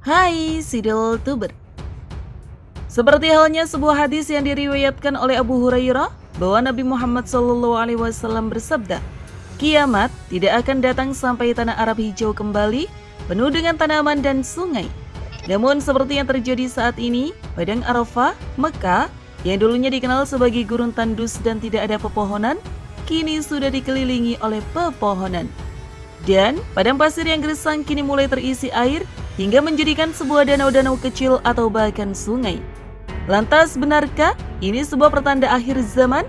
Hai Sidul Tuber. Seperti halnya sebuah hadis yang diriwayatkan oleh Abu Hurairah bahwa Nabi Muhammad SAW bersabda, kiamat tidak akan datang sampai tanah Arab hijau kembali, penuh dengan tanaman dan sungai. Namun seperti yang terjadi saat ini, Padang Arafah, Mekah, yang dulunya dikenal sebagai gurun tandus dan tidak ada pepohonan, kini sudah dikelilingi oleh pepohonan. Dan padang pasir yang gersang kini mulai terisi air hingga menjadikan sebuah danau-danau kecil atau bahkan sungai. Lantas benarkah ini sebuah pertanda akhir zaman?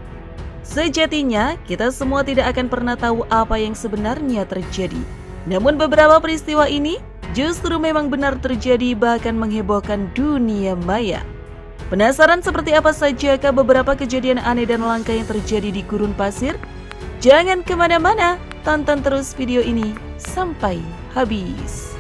Sejatinya kita semua tidak akan pernah tahu apa yang sebenarnya terjadi. Namun beberapa peristiwa ini justru memang benar terjadi, bahkan menghebohkan dunia maya. Penasaran seperti apa sajakah beberapa kejadian aneh dan langka yang terjadi di gurun pasir? Jangan kemana-mana, tonton terus video ini sampai habis.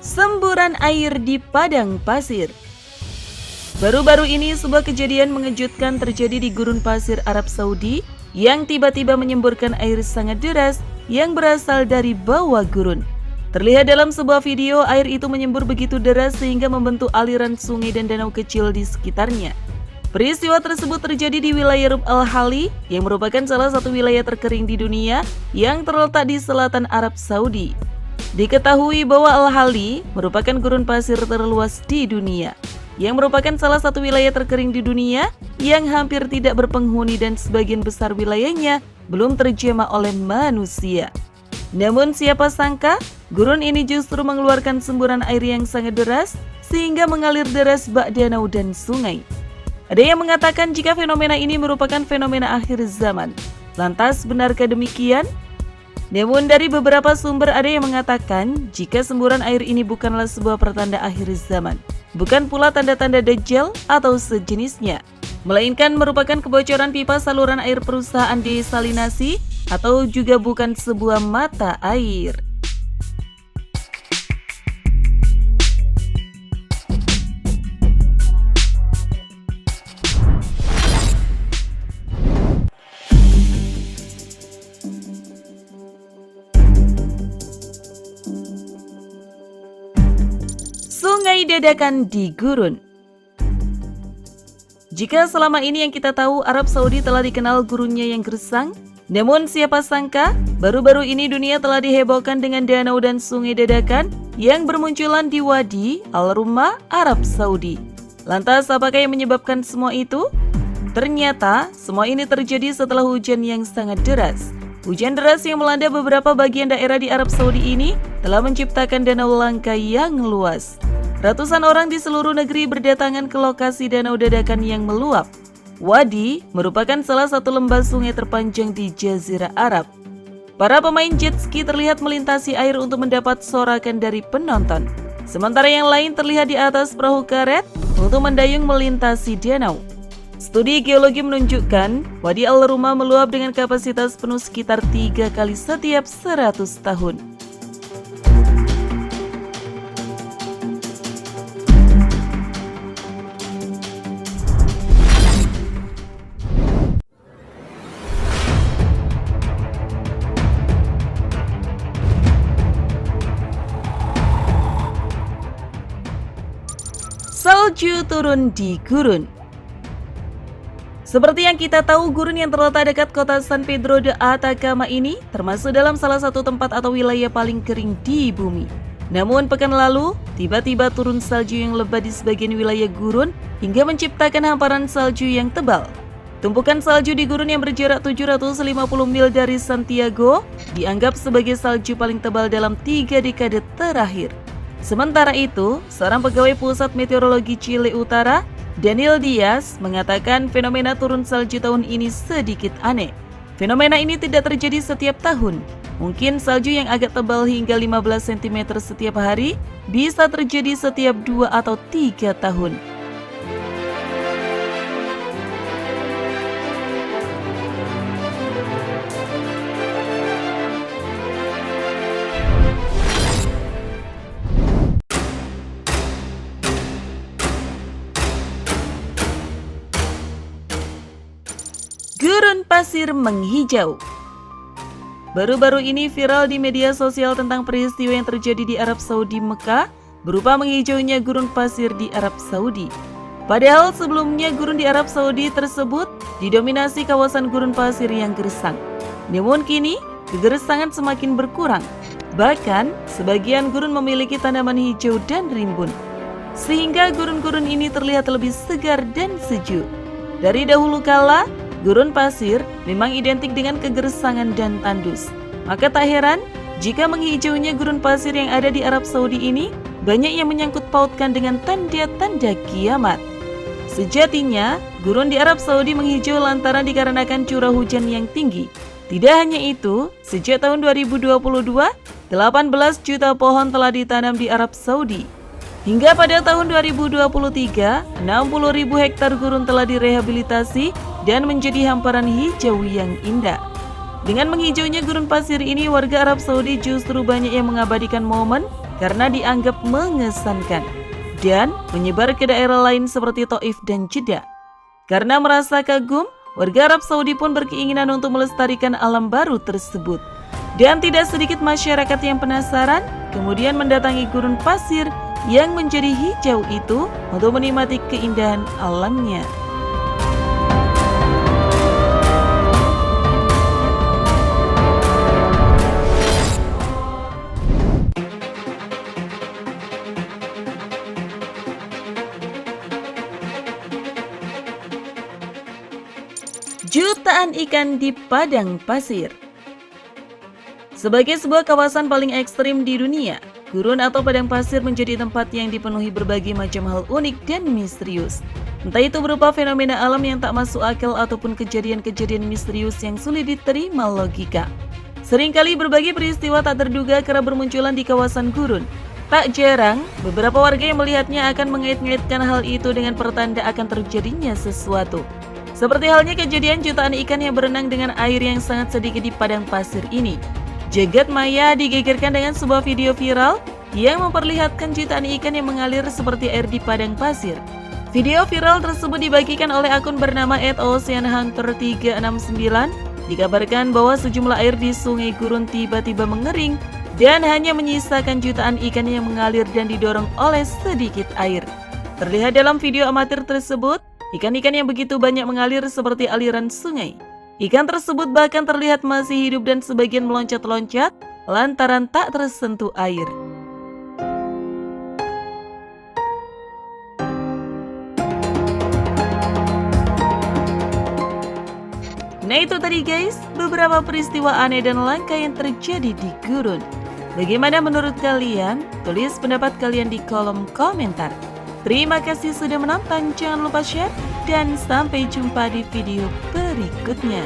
Semburan air di padang pasir. Baru-baru ini sebuah kejadian mengejutkan terjadi di gurun pasir Arab Saudi yang tiba-tiba menyemburkan air sangat deras yang berasal dari bawah gurun. Terlihat dalam sebuah video, air itu menyembur begitu deras sehingga membentuk aliran sungai dan danau kecil di sekitarnya. Peristiwa tersebut terjadi di wilayah Rub al-Khali yang merupakan salah satu wilayah terkering di dunia yang terletak di selatan Arab Saudi. Diketahui bahwa Al-Khali merupakan gurun pasir terluas di dunia, yang merupakan salah satu wilayah terkering di dunia yang hampir tidak berpenghuni dan sebagian besar wilayahnya belum terjamah oleh manusia. Namun siapa sangka gurun ini justru mengeluarkan semburan air yang sangat deras sehingga mengalir deras bak danau dan sungai. Ada yang mengatakan jika fenomena ini merupakan fenomena akhir zaman. Lantas benarkah demikian? Namun dari beberapa sumber ada yang mengatakan jika semburan air ini bukanlah sebuah pertanda akhir zaman, bukan pula tanda-tanda Dajjal atau sejenisnya, melainkan merupakan kebocoran pipa saluran air perusahaan desalinasi atau juga bukan sebuah mata air. Sungai dadakan di gurun. Jika selama ini yang kita tahu Arab Saudi telah dikenal gurunnya yang gersang, namun siapa sangka baru-baru ini dunia telah dihebohkan dengan danau dan sungai dadakan yang bermunculan di Wadi Al-Rumah, Arab Saudi. Lantas apakah yang menyebabkan semua itu? Ternyata semua ini terjadi setelah hujan yang sangat deras. Hujan deras yang melanda beberapa bagian daerah di Arab Saudi ini telah menciptakan danau langka yang luas. Ratusan orang di seluruh negeri berdatangan ke lokasi danau dadakan yang meluap. Wadi merupakan salah satu lembah sungai terpanjang di Jazirah Arab. Para pemain jet ski terlihat melintasi air untuk mendapat sorakan dari penonton. Sementara yang lain terlihat di atas perahu karet untuk mendayung melintasi danau. Studi geologi menunjukkan Wadi Al-Rumah meluap dengan kapasitas penuh sekitar 3 kali setiap 100 tahun. Salju turun di gurun. Seperti yang kita tahu, gurun yang terletak dekat kota San Pedro de Atacama ini termasuk dalam salah satu tempat atau wilayah paling kering di bumi. Namun pekan lalu, tiba-tiba turun salju yang lebat di sebagian wilayah gurun hingga menciptakan hamparan salju yang tebal. Tumpukan salju di gurun yang berjarak 750 mil dari Santiago dianggap sebagai salju paling tebal dalam 3 dekade terakhir. Sementara itu, seorang pegawai Pusat Meteorologi Chile Utara, Daniel Diaz, mengatakan fenomena turun salju tahun ini sedikit aneh. Fenomena ini tidak terjadi setiap tahun. Mungkin salju yang agak tebal hingga 15 cm setiap hari bisa terjadi setiap 2 atau 3 tahun. pasir menghijau. Baru-baru ini viral di media sosial tentang peristiwa yang terjadi di Arab Saudi Mekah berupa menghijaunya gurun pasir di Arab Saudi. Padahal sebelumnya gurun di Arab Saudi tersebut didominasi kawasan gurun pasir yang gersang. Namun kini kegersangan semakin berkurang. Bahkan sebagian gurun memiliki tanaman hijau dan rimbun, sehingga gurun-gurun ini terlihat lebih segar dan sejuk. Dari dahulu kala, gurun pasir memang identik dengan kegersangan dan tandus. Maka tak heran jika menghijaunya gurun pasir yang ada di Arab Saudi ini banyak yang menyangkut pautkan dengan tanda-tanda kiamat. Sejatinya, gurun di Arab Saudi menghijau lantaran dikarenakan curah hujan yang tinggi. Tidak hanya itu, sejak tahun 2022, 18 juta pohon telah ditanam di Arab Saudi. Hingga pada tahun 2023, 60.000 hektar gurun telah direhabilitasi dan menjadi hamparan hijau yang indah. Dengan menghijaunya gurun pasir ini, warga Arab Saudi justru banyak yang mengabadikan momen karena dianggap mengesankan dan menyebar ke daerah lain seperti Taif dan Jeddah. Karena merasa kagum, warga Arab Saudi pun berkeinginan untuk melestarikan alam baru tersebut. Dan tidak sedikit masyarakat yang penasaran kemudian mendatangi gurun pasir yang menjadi hijau itu untuk menikmati keindahan alamnya. Jutaan ikan di padang pasir. Sebagai sebuah kawasan paling ekstrim di dunia, gurun atau padang pasir menjadi tempat yang dipenuhi berbagai macam hal unik dan misterius. Entah itu berupa fenomena alam yang tak masuk akal ataupun kejadian-kejadian misterius yang sulit diterima logika. Seringkali berbagai peristiwa tak terduga kerap bermunculan di kawasan gurun. Tak jarang, beberapa warga yang melihatnya akan mengait-ngaitkan hal itu dengan pertanda akan terjadinya sesuatu. Seperti halnya kejadian jutaan ikan yang berenang dengan air yang sangat sedikit di padang pasir ini. Jagat maya digegerkan dengan sebuah video viral yang memperlihatkan jutaan ikan yang mengalir seperti air di padang pasir. Video viral tersebut dibagikan oleh akun bernama @oceanhunter369. Dikabarkan bahwa sejumlah air di sungai gurun tiba-tiba mengering dan hanya menyisakan jutaan ikan yang mengalir dan didorong oleh sedikit air. Terlihat dalam video amatir tersebut, ikan-ikan yang begitu banyak mengalir seperti aliran sungai. Ikan tersebut bahkan terlihat masih hidup dan sebagian meloncat-loncat lantaran tak tersentuh air. Nah itu tadi guys, beberapa peristiwa aneh dan langka yang terjadi di gurun. Bagaimana menurut kalian? Tulis pendapat kalian di kolom komentar. Terima kasih sudah menonton, jangan lupa share, dan sampai jumpa di video berikutnya.